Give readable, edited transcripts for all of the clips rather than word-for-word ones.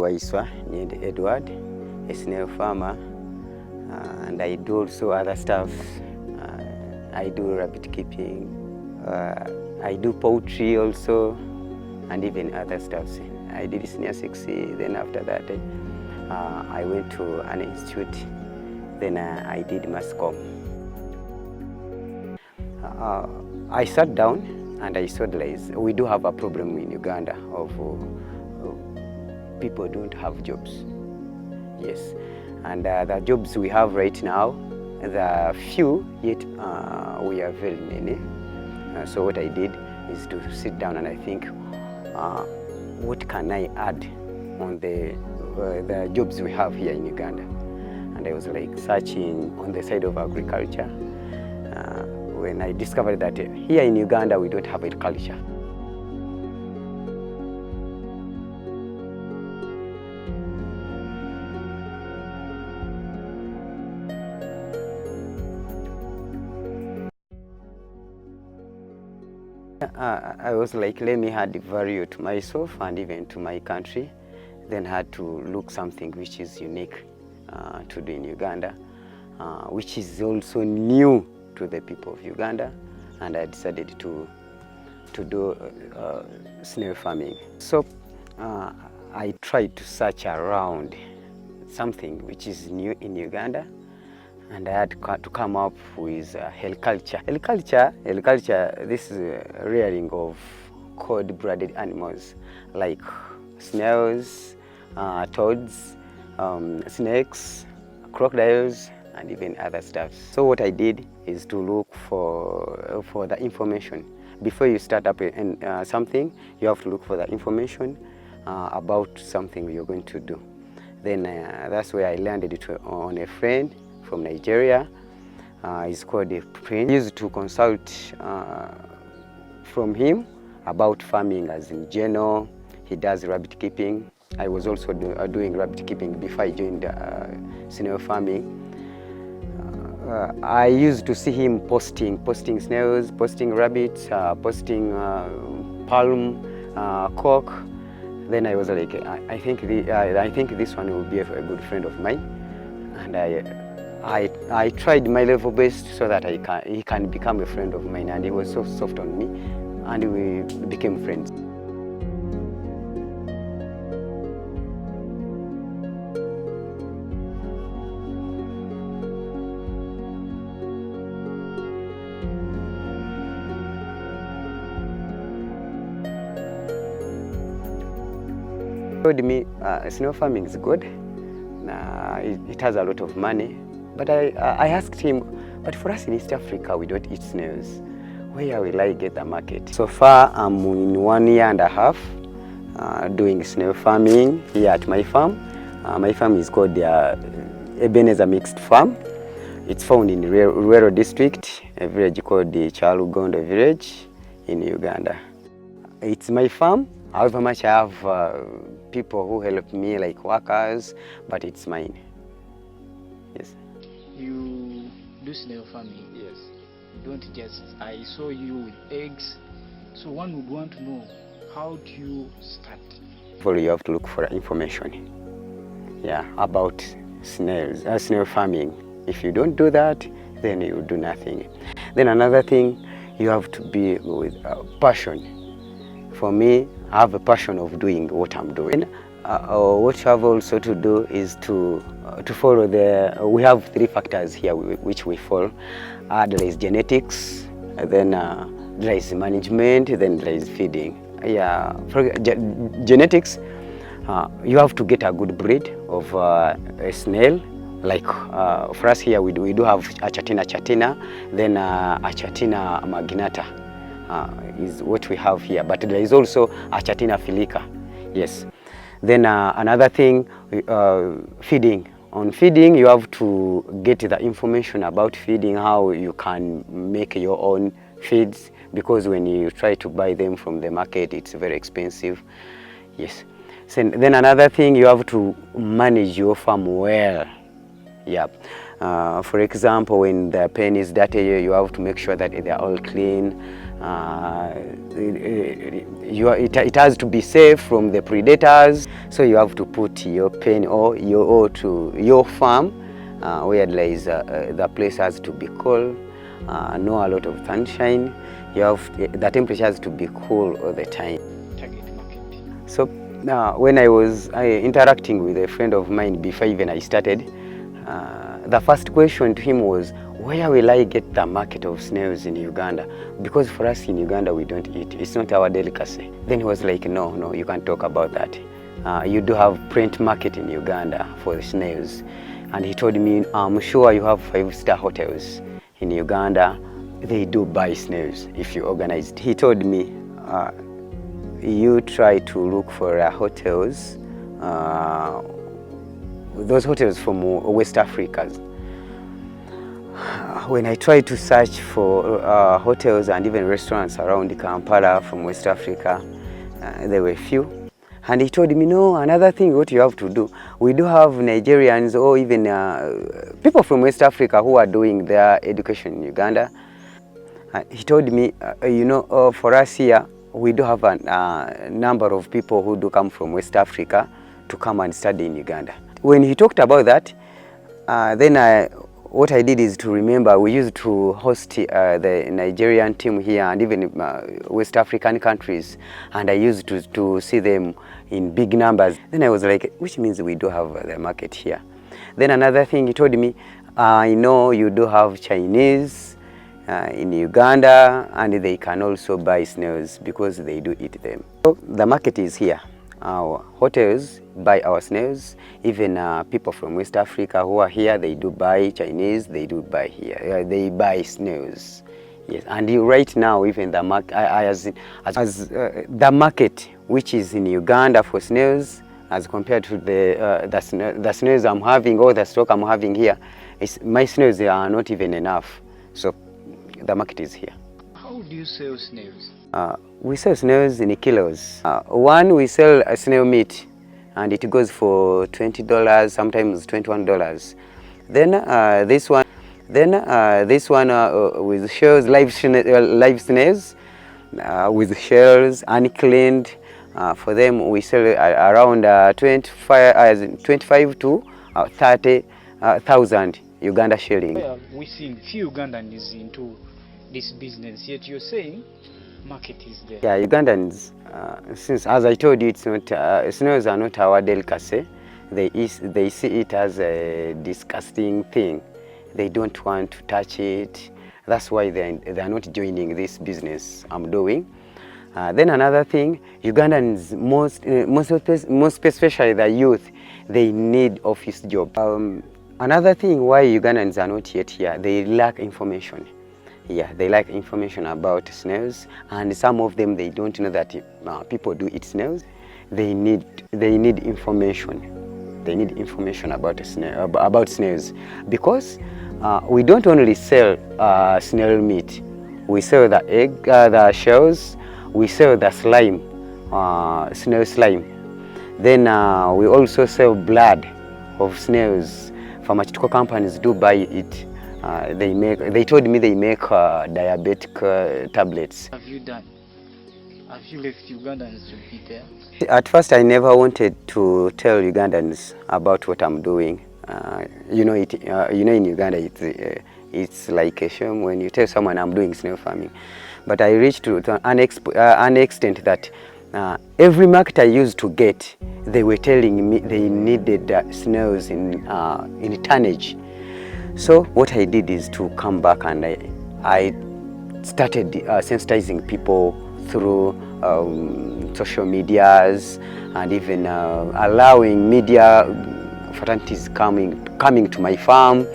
Waiswa named Edward, a snail farmer, and I do also other stuff. I do rabbit keeping, I do poultry also, and even other stuff. I did senior 6C, then after that I went to an institute, then I did mass comm. I sat down and I saw we do have a problem in Uganda of people don't have jobs. Yes, and the jobs we have right now, the few, yet we are very many. So what I did is to sit down and I think, what can I add on the jobs we have here in Uganda? And I was like searching on the side of agriculture when I discovered that here in Uganda we don't have agriculture. I was like, let me add value to myself and even to my country, then had to look something which is unique to do in Uganda, which is also new to the people of Uganda, and I decided to do snail farming. So I tried to search around something which is new in Uganda, and I had to come up with heliculture. Heliculture, this is rearing of cold-blooded animals like snails, toads, snakes, crocodiles, and even other stuff. So what I did is to look for the information. Before you start up something, you have to look for the information about something you're going to do. Then that's where I landed it on a friend from Nigeria. He's called a Prince. I used to consult from him about farming as in general. He does rabbit keeping. I was also doing rabbit keeping before I joined snail farming. I used to see him posting snails, posting rabbits, posting palm, cork. Then I was like, I think this one will be a good friend of mine, and I tried my level best so that he can become a friend of mine, and he was so soft on me, and we became friends. He told me snail farming is good, it has a lot of money, but I asked him, but for us in East Africa we don't eat snails, where will I get the market? So far I'm in 1 year and a half doing snail farming here at my farm. My farm is called the Ebenezer Mixed Farm. It's found in Rural District, a village called the Chalugondo village in Uganda. It's my farm. However much I have people who help me, like workers, but it's mine. Yes. You do snail farming? Yes. Don't just, I saw you with eggs. So one would want to know, how do you start? First, you have to look for information, about snails, snail farming. If you don't do that, then you do nothing. Then another thing, you have to be with passion. For me, I have a passion of doing what I'm doing. What you have also to do is to follow we have 3 factors here which we follow. There is genetics, then there is management, then there is feeding. For genetics, you have to get a good breed of a snail. Like for us here, we do have a chatina, then a chatina magnata. Is what we have here, but there is also a chatina filica. Yes. Then another thing, feeding. On feeding, you have to get the information about feeding, how you can make your own feeds, because when you try to buy them from the market, it's very expensive. Yes. So then another thing, you have to manage your farm well. Yeah. For example, when the pen is dirty, you have to make sure that they are all clean. It has to be safe from the predators. So you have to put your pen or to your farm where there is the place has to be cool, no a lot of sunshine. The temperature has to be cool all the time. So when I was interacting with a friend of mine before even I started, the first question to him was, where will I get the market of snails in Uganda? Because for us in Uganda, we don't eat. It's not our delicacy. Then he was like, no, you can't talk about that. You do have print market in Uganda for the snails. And he told me, I'm sure you have 5-star hotels in Uganda. They do buy snails if you organize it. He told me, you try to look for hotels, those hotels from West Africa. When I tried to search for hotels and even restaurants around Kampala from West Africa, there were few. And he told me, no, another thing what you have to do, we do have Nigerians or even people from West Africa who are doing their education in Uganda. He told me, for us here, we do have a number of people who do come from West Africa to come and study in Uganda. When he talked about that, then what I did is to remember we used to host the Nigerian team here and even West African countries, and I used to see them in big numbers. Then I was like, which means we do have the market here. Then another thing he told me, I know you do have Chinese in Uganda, and they can also buy snails because they do eat them. So the market is here. Our hotels buy our snails. Even people from West Africa who are here, they do buy Chinese, they do buy here. They buy snails. Yes, and right now, even the market, the market which is in Uganda for snails, as compared to the snails I'm having or the stock I'm having here, my snails are not even enough. So the market is here. How do you sell snails? We sell snails in kilos. One, we sell a snail meat, and it goes for $20, sometimes $21. Then this one with shells, live snails with shells, uncleaned. For them, we sell around 25 to 30,000 Uganda shillings. Well, we've seen few Ugandans into this business, yet you're saying market is there. Yeah, Ugandans, since as I told you, it's not snails are not our delicacy. They see it as a disgusting thing. They don't want to touch it. That's why they are not joining this business I'm doing. Then another thing, Ugandans, most especially the youth, they need office job. Another thing why Ugandans are not yet here, they lack information. Yeah, they lack information about snails, and some of them, they don't know that people do eat snails. They need information. They need information about snails, because we don't only sell snail meat. We sell the egg, the shells. We sell the slime, snail slime. Then we also sell blood of snails. Pharmaceutical companies do buy it. They told me they make diabetic tablets. Have you done? Have you left Ugandans to be there? At first, I never wanted to tell Ugandans about what I'm doing. In Uganda, it's like a shame when you tell someone I'm doing snail farming. But I reached to an extent that every market I used to get, they were telling me they needed snails in tonnage. So what I did is to come back, and I started sensitizing people through social medias, and even allowing media fraternities coming to my farm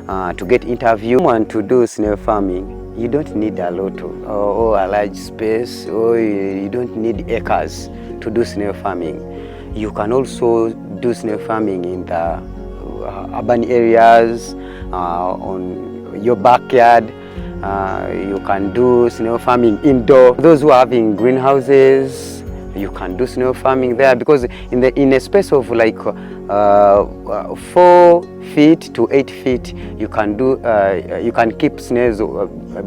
to get interview. And to do snail farming, you don't need a lot of or a large space, or you don't need acres to do snail farming. You can also do snail farming in the urban areas, on your backyard. You can do snail farming indoor. Those who are having greenhouses, you can do snail farming there, because in a space of like 4 feet to 8 feet, you can keep snails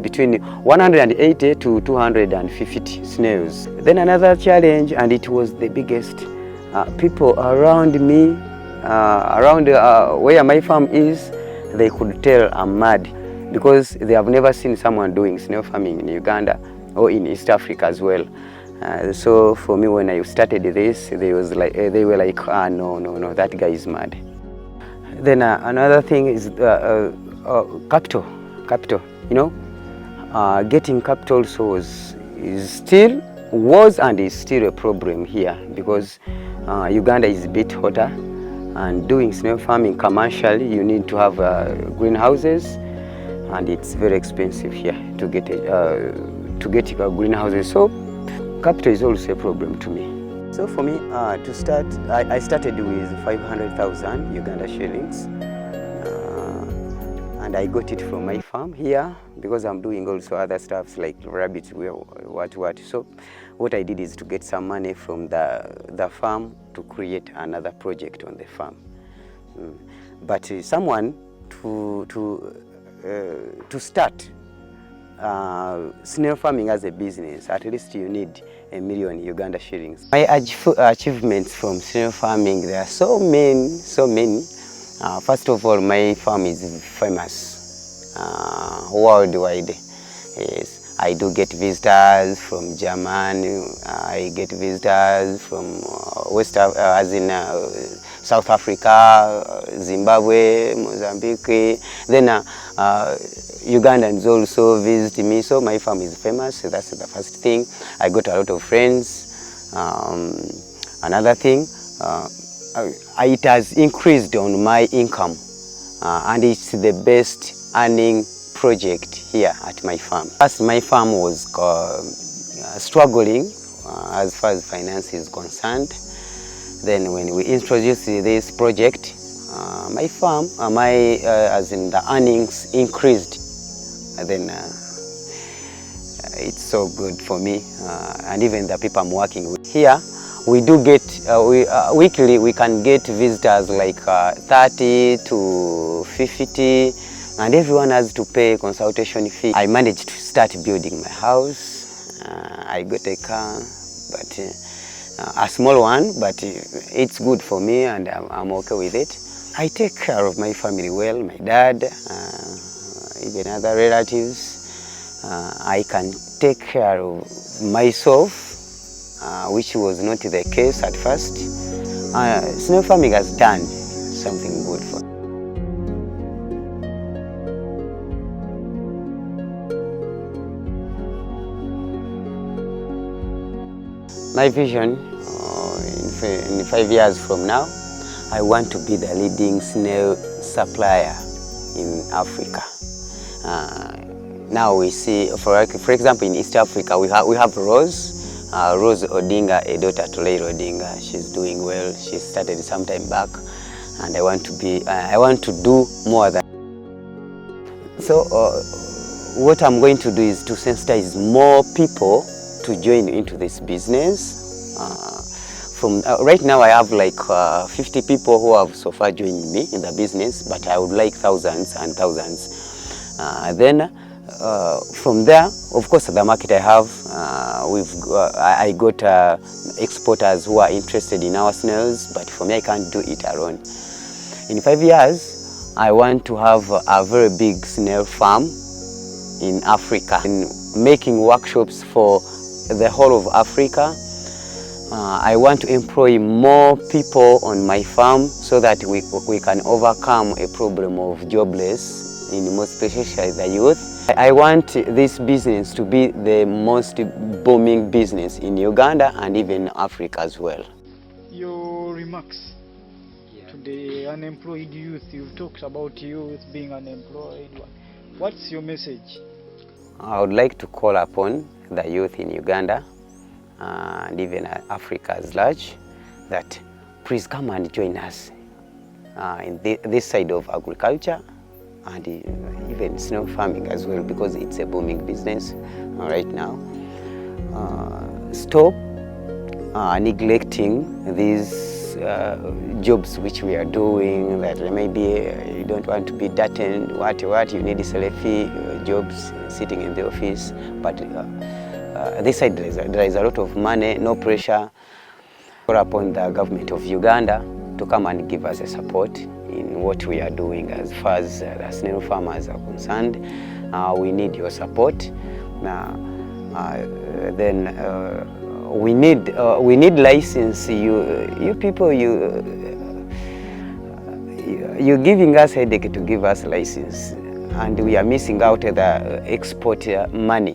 between 180 to 250 snails. Then another challenge, and it was the biggest, people around me, around where my farm is, they could tell I'm mad, because they have never seen someone doing snail farming in Uganda or in East Africa as well. So for me, when I started this, they were like, no, that guy is mad. Then another thing is capital. You know, getting capital also was and is still a problem here, because Uganda is a bit hotter, and doing snail farming commercially, you need to have greenhouses, and it's very expensive here to get greenhouses. So capital is also a problem to me. So for me, to start, I started with 500,000 Uganda shillings, and I got it from my farm here, because I'm doing also other stuffs like rabbits, what. So what I did is to get some money from the farm to create another project on the farm. But someone to start snail farming as a business, at least you need 1 million Uganda shillings. My achievements from snail farming, there are so many. First of all, my farm is famous worldwide. Yes, I do get visitors from Germany. I get visitors from South Africa, Zimbabwe, Mozambique. Then Ugandans also visit me, so my farm is famous. So that's the first thing. I got a lot of friends. Another thing, it has increased on my income, and it's the best earning project here at my farm. First, my farm was struggling as far as finance is concerned. Then when we introduced this project, my farm, as in the earnings increased. And then it's so good for me, and even the people I'm working with. Here, we do get, weekly we can get visitors like 30 to 50, and everyone has to pay consultation fee. I managed to start building my house. I got a car, but a small one, but it's good for me, and I'm okay with it. I take care of my family well, my dad, even other relatives. I can take care of myself, which was not the case at first. Snail farming has done something good for me. My vision, in 5 years from now, I want to be the leading snail supplier in Africa. Now we see, for example, in East Africa, we have Rose Odinga, a daughter to Leila Odinga. She's doing well. She started some time back, and I want to do more than. So what I'm going to do is to sensitize more people to join into this business. Right now I have like 50 people who have so far joined me in the business, but I would like thousands and thousands. Then from there, of course, the market I have, I got exporters who are interested in our snails, but for me I can't do it alone. In 5 years, I want to have a very big snail farm in Africa, and making workshops for the whole of Africa. I want to employ more people on my farm so that we can overcome a problem of jobless, most especially the youth. I want this business to be the most booming business in Uganda and even Africa as well. Your remarks to the unemployed youth, you've talked about youth being unemployed. What's your message? I would like to call upon the youth in Uganda and even Africa as large, that please come and join us in this side of agriculture and even snail farming as well, because it's a booming business right now. Stop neglecting these jobs which we are doing, that maybe you don't want to be dirty, what you need selfie jobs sitting in the office, but this side there is a lot of money, no pressure. Call upon the government of Uganda to come and give us a support in what we are doing as far as the snail farmers are concerned. We need your support. Then we need license. You people, you're giving us headache to give us license, and we are missing out the export money.